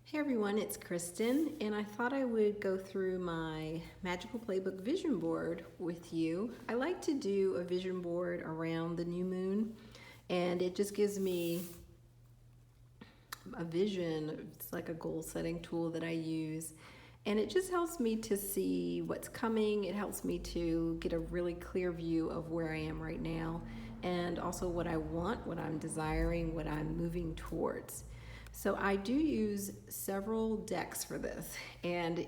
Hey everyone, it's Kristen, and I thought I would go through my Magical Playbook vision board with you. I like to do a vision board around the new moon, and it just gives me a vision. It's like a goal setting tool that I use, and it just helps me to see what's coming. It helps me to get a really clear view of where I am right now, and also what I want, what I'm desiring, what I'm moving towards. So I do use several decks for this, and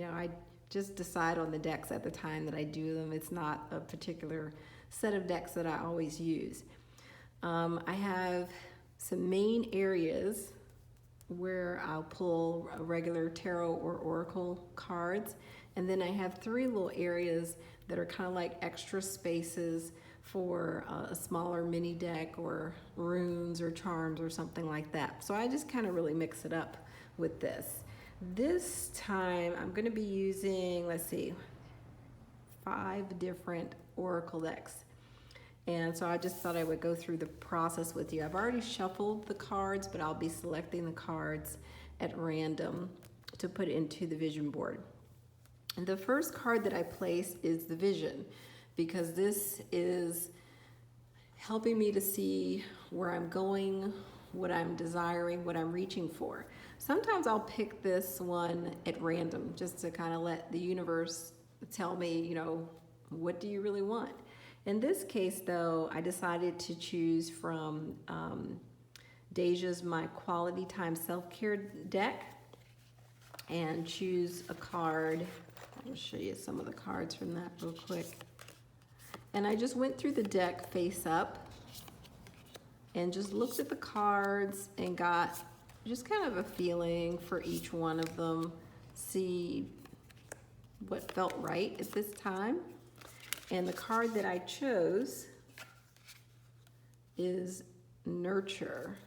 I just decide on the decks at the time that I do them. It's not a particular set of decks that I always use. I have some main areas where I'll pull regular tarot or oracle cards, and then I have three little areas that are kind of like extra spaces for a smaller mini deck or runes or charms or something like that. So I just kind of really mix it up with this. This time I'm going to be using, let's see, 5 different oracle decks. And so I just thought I would go through the process with you. I've already shuffled the cards, but I'll be selecting the cards at random to put into the vision board. And the first card that I place is the vision, because this is helping me to see where I'm going, what I'm desiring, what I'm reaching for. Sometimes I'll pick this one at random just to kind of let the universe tell me, what do you really want? In this case, though, I decided to choose from Deja's My Quality Time Self-Care deck and choose a card. I'll show you some of the cards from that real quick. And I just went through the deck face up and just looked at the cards and got just kind of a feeling for each one of them, see what felt right at this time. And the card that I chose is Nurture.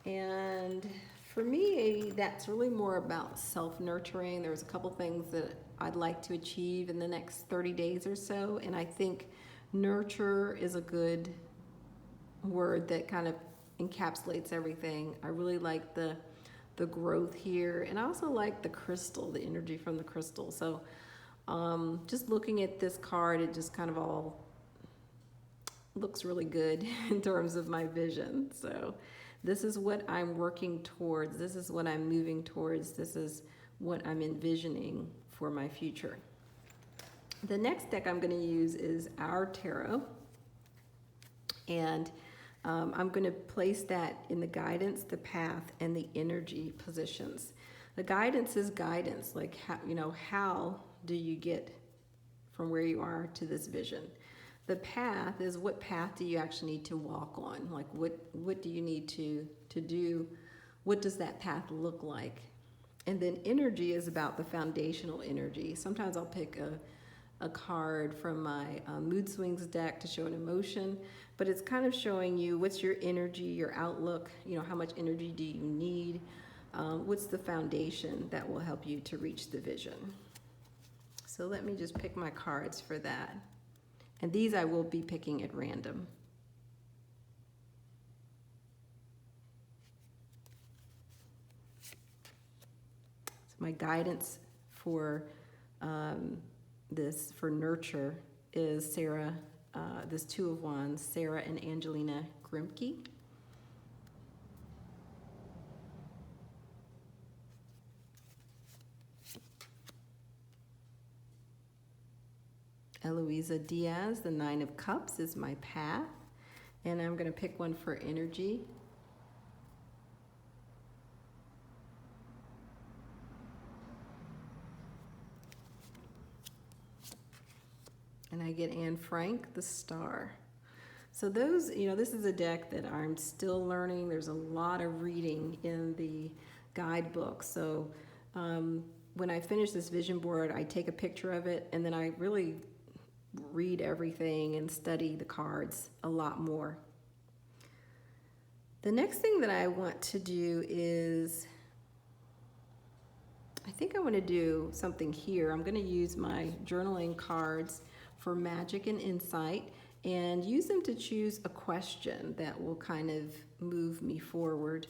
And for me, that's really more about self-nurturing. There's a couple things that I'd like to achieve in the next 30 days or so, and I think nurture is a good word that kind of encapsulates everything. I really like the growth here, and I also like the crystal, the energy from the crystal. So just looking at this card, it just kind of all looks really good in terms of my vision. So this is what I'm working towards. This is what I'm moving towards. This is what I'm envisioning for my future. The next deck I'm going to use is Our Tarot. And I'm going to place that in the guidance, the path, and the energy positions. The guidance is guidance, like how do you get from where you are to this vision? The path is what path do you actually need to walk on? Like what do you need to do? What does that path look like? And then energy is about the foundational energy. Sometimes I'll pick a card from my Mood Swings deck to show an emotion, but it's kind of showing you what's your energy, your outlook, how much energy do you need? What's the foundation that will help you to reach the vision? So let me just pick my cards for that. And these I will be picking at random. So my guidance for for nurture is Sarah, this Two of Wands, Sarah and Angelina Grimke. Eloisa Diaz, the Nine of Cups, is my path. And I'm going to pick one for energy. And I get Anne Frank, the Star. So those, this is a deck that I'm still learning. There's a lot of reading in the guidebook. So when I finish this vision board, I take a picture of it, and then I really read everything and study the cards a lot more. The next thing that I want to do is, I think I want to do something here. I'm going to use my journaling cards for magic and insight and use them to choose a question that will kind of move me forward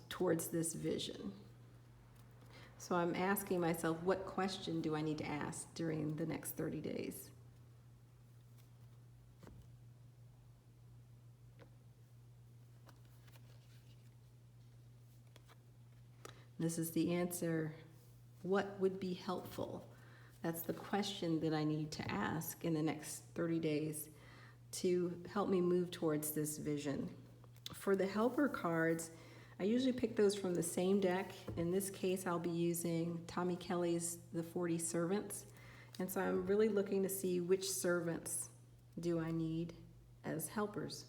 towards this vision. So I'm asking myself, what question do I need to ask during the next 30 days? This is the answer. What would be helpful? That's the question that I need to ask in the next 30 days to help me move towards this vision. For the helper cards, I usually pick those from the same deck. In this case, I'll be using Tommy Kelly's The 40 Servants. And so I'm really looking to see which servants do I need as helpers.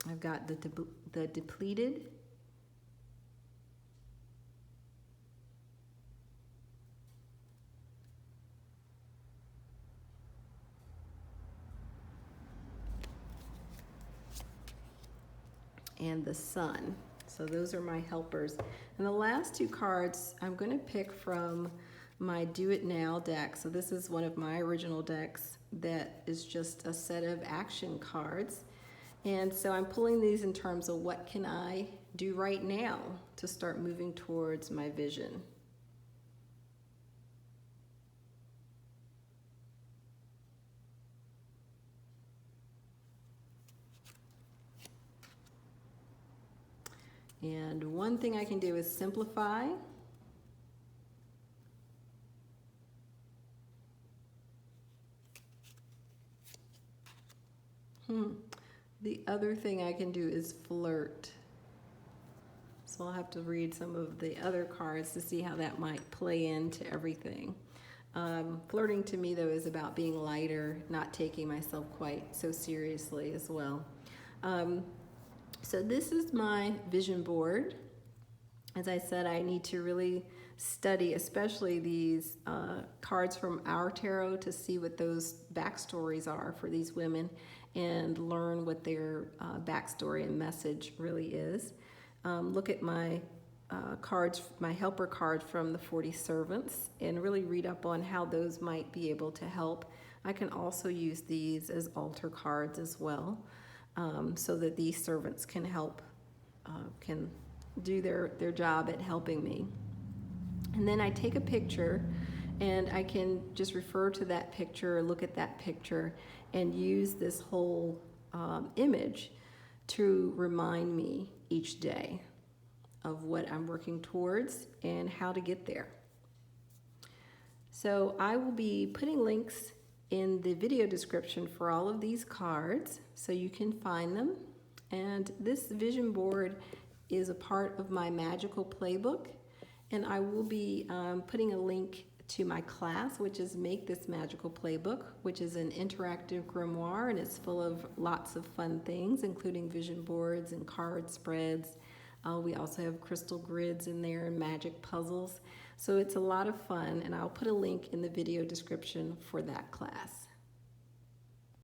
I've got the depleted, and the sun. So those are my helpers. And the last two cards I'm going to pick from my Do It Now deck. So this is one of my original decks that is just a set of action cards. And so I'm pulling these in terms of what can I do right now to start moving towards my vision. And one thing I can do is simplify. The other thing I can do is flirt. So I'll have to read some of the other cards to see how that might play into everything. Flirting to me, though, is about being lighter, not taking myself quite so seriously as well. So this is my vision board. As I said, I need to really study, especially these cards from our tarot, to see what those backstories are for these women and learn what their backstory and message really is. Look at my cards, my helper card from the 40 Servants, and really read up on how those might be able to help. I can also use these as altar cards as well, so that these servants can help, can do their job at helping me. And then I take a picture, and I can just refer to that picture, look at that picture, and use this whole image to remind me each day of what I'm working towards and how to get there. So I will be putting links in the video description for all of these cards so you can find them. And this vision board is a part of my Magical Playbook, and I will be putting a link to my class, which is Make This Magical Playbook, which is an interactive grimoire, and it's full of lots of fun things, including vision boards and card spreads. We also have crystal grids in there and magic puzzles. So it's a lot of fun, and I'll put a link in the video description for that class.